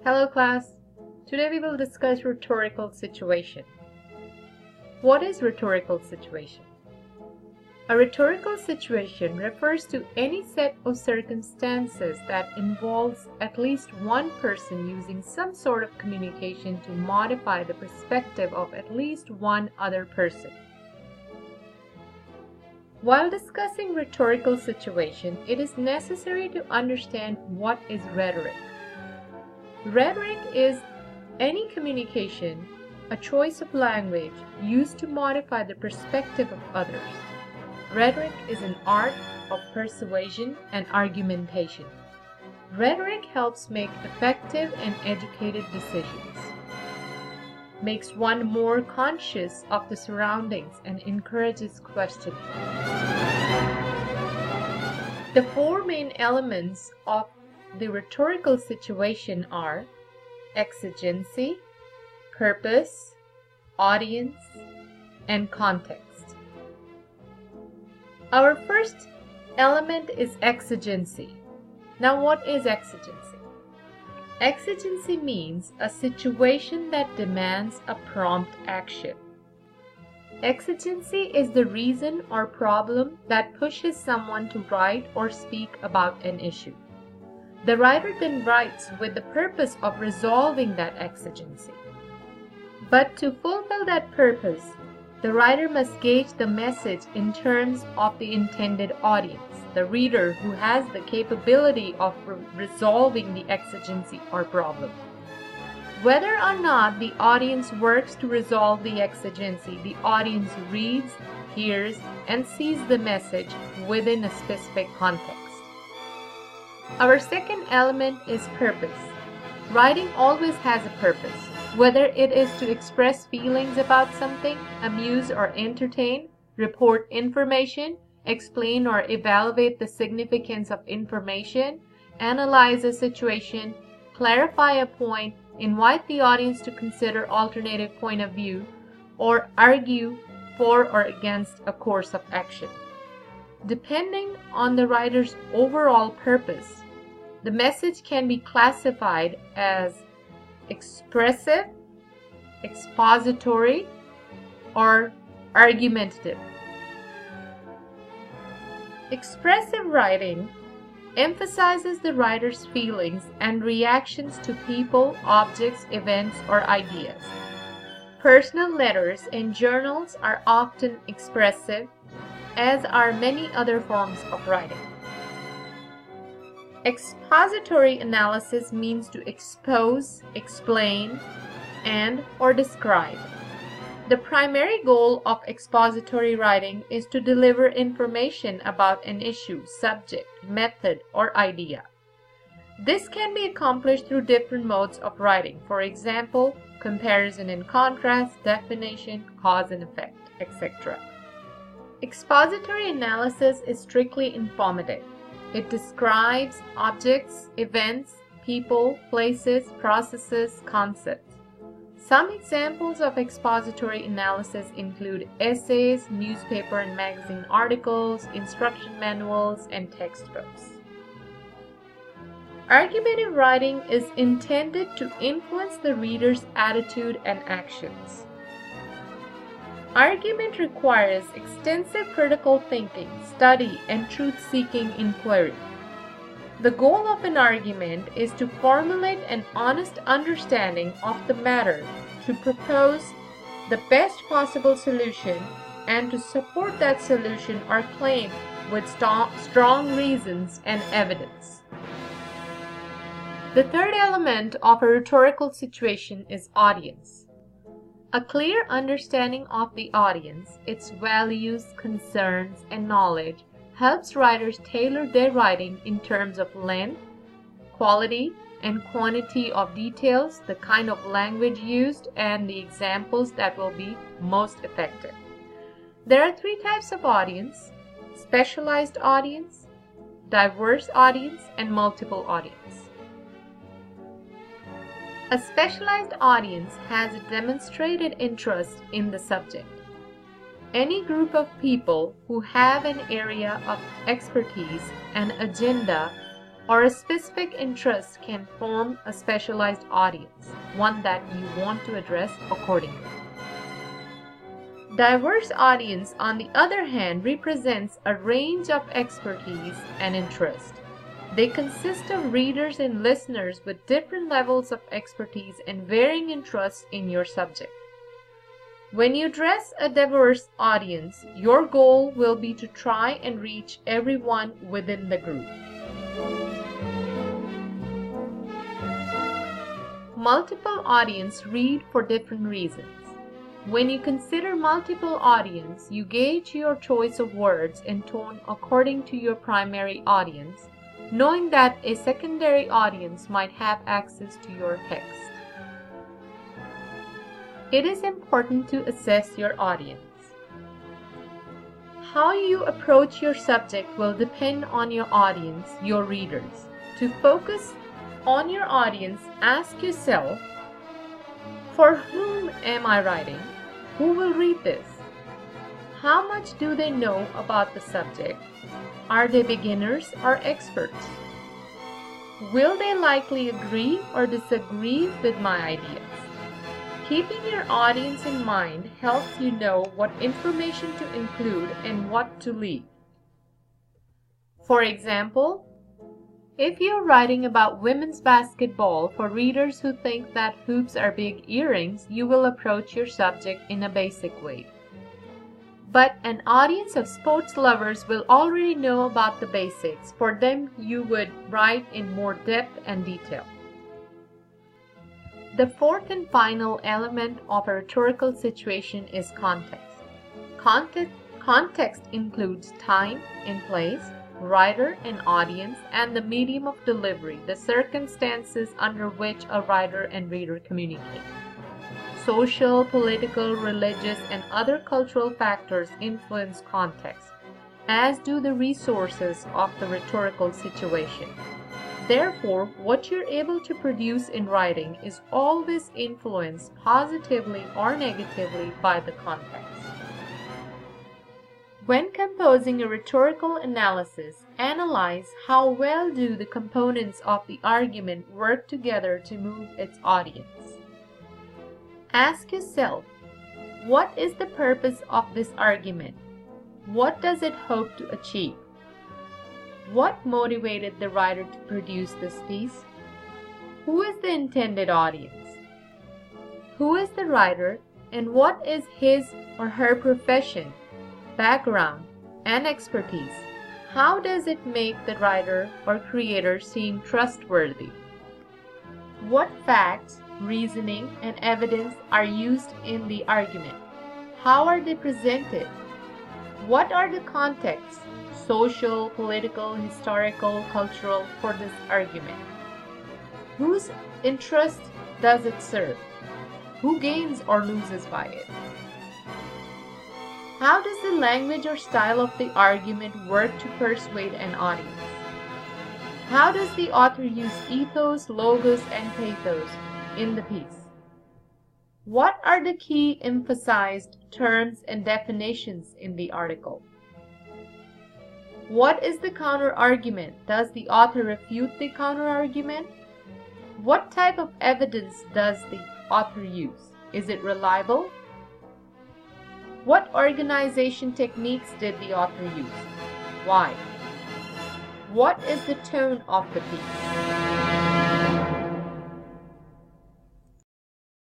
Hello class, today we will discuss rhetorical situation. What is rhetorical situation? A rhetorical situation refers to any set of circumstances that involves at least one person using some sort of communication to modify the perspective of at least one other person. While discussing rhetorical situation, it is necessary to understand what is rhetoric. Rhetoric is any communication, a choice of language used to modify the perspective of others. Rhetoric is an art of persuasion and argumentation. Rhetoric helps make effective and educated decisions, makes one more conscious of the surroundings, and encourages questioning. The four main elements of the rhetorical situation are exigency, purpose, audience, and context. Our first element is exigency. Now, what is exigency? Exigency means a situation that demands a prompt action. Exigency is the reason or problem that pushes someone to write or speak about an issue. The writer then writes with the purpose of resolving that exigency. But to fulfill that purpose, the writer must gauge the message in terms of the intended audience, the reader who has the capability of resolving the exigency or problem. Whether or not the audience works to resolve the exigency, the audience reads, hears, and sees the message within a specific context. Our second element is purpose. Writing always has a purpose, whether it is to express feelings about something, amuse or entertain, report information, explain or evaluate the significance of information, analyze a situation, clarify a point, invite the audience to consider alternative point of view, or argue for or against a course of action. Depending on the writer's overall purpose, the message can be classified as expressive, expository, or argumentative. Expressive writing emphasizes the writer's feelings and reactions to people, objects, events, or ideas. Personal letters and journals are often expressive, as are many other forms of writing. Expository analysis means to expose, explain, and/or describe. The primary goal of expository writing is to deliver information about an issue, subject, method, or idea. This can be accomplished through different modes of writing, for example, comparison and contrast, definition, cause and effect, etc. Expository analysis is strictly informative. It describes objects, events, people, places, processes, concepts. Some examples of expository analysis include essays, newspaper and magazine articles, instruction manuals, and textbooks. Argumentative writing is intended to influence the reader's attitude and actions. Argument requires extensive critical thinking, study, and truth-seeking inquiry. The goal of an argument is to formulate an honest understanding of the matter, to propose the best possible solution, and to support that solution or claim with strong reasons and evidence. The third element of a rhetorical situation is audience. A clear understanding of the audience, its values, concerns, and knowledge helps writers tailor their writing in terms of length, quality, and quantity of details, the kind of language used, and the examples that will be most effective. There are three types of audience: specialized audience, diverse audience, and multiple audience. A specialized audience has a demonstrated interest in the subject. Any group of people who have an area of expertise, an agenda, or a specific interest can form a specialized audience, one that you want to address accordingly. Diverse audience, on the other hand, represents a range of expertise and interest. They consist of readers and listeners with different levels of expertise and varying interests in your subject. When you address a diverse audience, your goal will be to try and reach everyone within the group. Multiple audience read for different reasons. When you consider multiple audience, you gauge your choice of words and tone according to your primary audience, knowing that a secondary audience might have access to your text. It is important to assess your audience. How you approach your subject will depend on your audience, your readers. To focus on your audience, ask yourself, for whom am I writing? Who will read this? How much do they know about the subject? Are they beginners or experts? Will they likely agree or disagree with my ideas? Keeping your audience in mind helps you know what information to include and what to leave. For example, if you're writing about women's basketball for readers who think that hoops are big earrings, you will approach your subject in a basic way. But an audience of sports lovers will already know about the basics. For them, you would write in more depth and detail. The fourth and final element of a rhetorical situation is context. Context includes time and place, writer and audience, and the medium of delivery, the circumstances under which a writer and reader communicate. Social, political, religious, and other cultural factors influence context, as do the resources of the rhetorical situation. Therefore, what you're able to produce in writing is always influenced positively or negatively by the context. When composing a rhetorical analysis, analyze how well do the components of the argument work together to move its audience. Ask yourself, what is the purpose of this argument? What does it hope to achieve? What motivated the writer to produce this piece? Who is the intended audience? Who is the writer, and what is his or her profession, background, and expertise? How does it make the writer or creator seem trustworthy? What facts, reasoning, and evidence are used in the argument? How are they presented? What are the contexts, social, political, historical, cultural, for this argument? Whose interest does it serve? Who gains or loses by it? How does the language or style of the argument work to persuade an audience? How does the author use ethos, logos, and pathos in the piece? What are the key emphasized terms and definitions in the article? What is the counter-argument? Does the author refute the counter-argument? What type of evidence does the author use? Is it reliable? What organization techniques did the author use? Why? What is the tone of the piece?